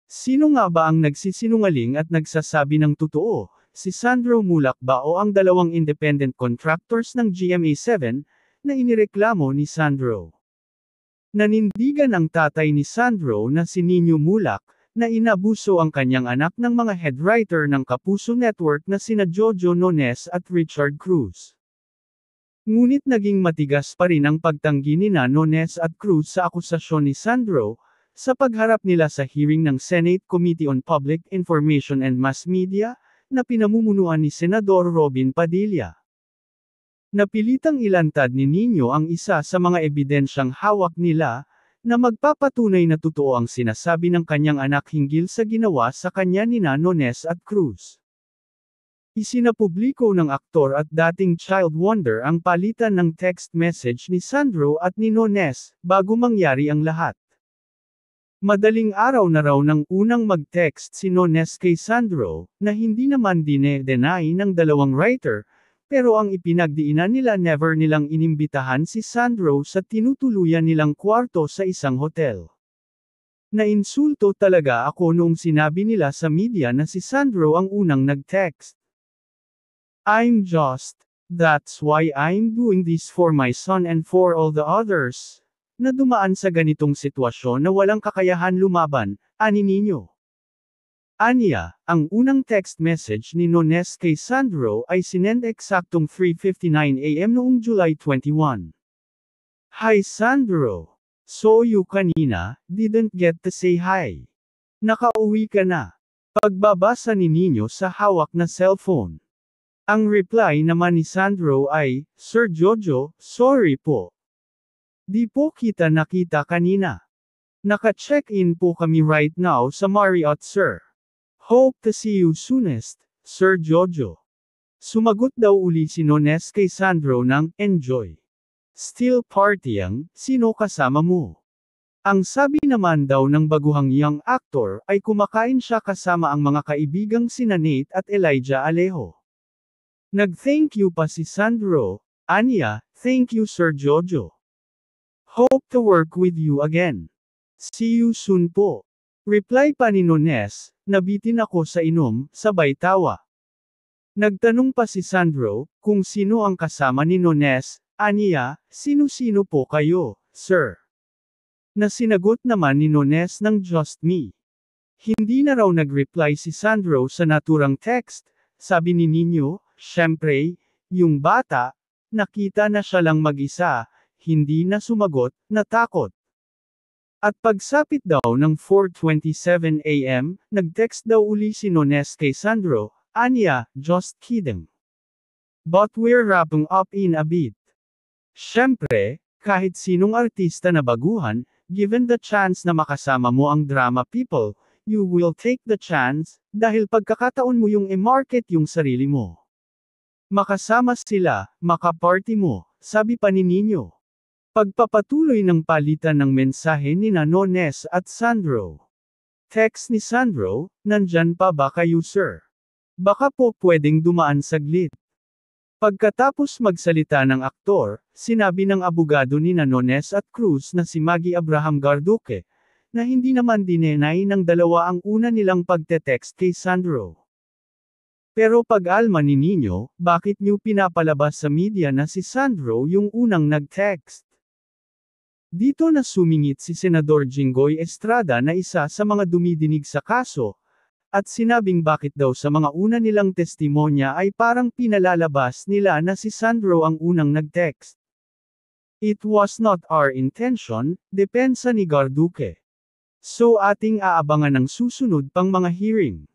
Sino nga ba ang nagsisinungaling at nagsasabi ng totoo? Si Sandro Mulak ba o ang dalawang independent contractors ng GMA7 na inireklamo ni Sandro? Nanindigan ang tatay ni Sandro na si Nino Mulak, na inabuso ang kanyang anak ng mga head writer ng Kapuso Network na sina Jojo Nones at Richard Cruz. Ngunit naging matigas pa rin ang pagtanggi ni Nones at Cruz sa akusasyon ni Sandro, sa pagharap nila sa hearing ng Senate Committee on Public Information and Mass Media, na pinamumunuan ni Senador Robin Padilla. Napilitang ilantad ni Nino ang isa sa mga ebidensyang hawak nila, na magpapatunay na totoo ang sinasabi ng kanyang anak hinggil sa ginawa sa kanya ni Nones at Cruz. Isinapubliko ng aktor at dating child wonder ang palitan ng text message ni Sandro at ni Nones, bago mangyari ang lahat. Madaling araw na raw nang unang mag-text si Nones kay Sandro, na hindi naman dine-deny ng dalawang writer, pero ang ipinagdiinan nila never nilang inimbitahan si Sandro sa tinutuluyan nilang kwarto sa isang hotel. Nainsulto talaga ako noong sinabi nila sa media na si Sandro ang unang nag-text. That's why I'm doing this for my son and for all the others na dumaan sa ganitong sitwasyon na walang kakayahan lumaban, ani Nino. Aniya, ang unang text message ni Nones kay Sandro ay sinend eksaktong 3:59 AM noong July 21. Hi Sandro. So you kanina, didn't get to say hi. Nakauwi ka na. Pagbabasa ni Nino sa hawak na cellphone. Ang reply naman ni Sandro ay, Sir Jojo, sorry po. Di po kita nakita kanina. Naka-check-in po kami right now sa Marriott sir. Hope to see you soonest, Sir Jojo. Sumagot daw uli si Nones kay Sandro ng, enjoy. Still partying, sino kasama mo? Ang sabi naman daw ng baguhang young actor ay kumakain siya kasama ang mga kaibigang sina Nate at Elijah Alejo. Nag-thank you pa si Sandro, aniya, thank you Sir Jojo. Hope to work with you again. See you soon po. Reply pa ni Nones, nabitin ako sa inom, sabay tawa. Nagtanong pa si Sandro, kung sino ang kasama ni Nones, aniya, sino-sino po kayo, sir? Na sinagot naman ni Nones ng just me. Hindi na raw nag-reply si Sandro sa naturang text, sabi ni Nino, syempre, yung bata, nakita na siya lang mag-isa, hindi na sumagot, natakot. At pagsapit daw ng 4:27 AM, nag-text daw uli si Nones kay Sandro, aniya, just kidding. But we're wrapping up in a bit. Syempre, kahit sinong artista na baguhan, given the chance na makasama mo ang drama people, you will take the chance, dahil pagkakataon mo yung i-market yung sarili mo. Makasama sila, makaparty mo, sabi pa ni Nino. Pagpapatuloy ng palitan ng mensahe ni Nones at Sandro. Text ni Sandro, nandyan pa ba kayo sir? Baka po pwedeng dumaan saglit. Pagkatapos magsalita ng aktor, sinabi ng abogado ni Nones at Cruz na si Maggie Abraham Garduque, na hindi naman dinenay ng dalawa ang una nilang pagte-text kay Sandro. Pero pag-alma ni Nino, bakit niyo pinapalabas sa media na si Sandro yung unang nag-text? Dito na sumingit si Senador Jinggoy Estrada na isa sa mga dumidinig sa kaso, at sinabing bakit daw sa mga una nilang testimonya ay parang pinalalabas nila na si Sandro ang unang nag-text. It was not our intention, depensa ni Garduque. So ating aabangan ang susunod pang mga hearing.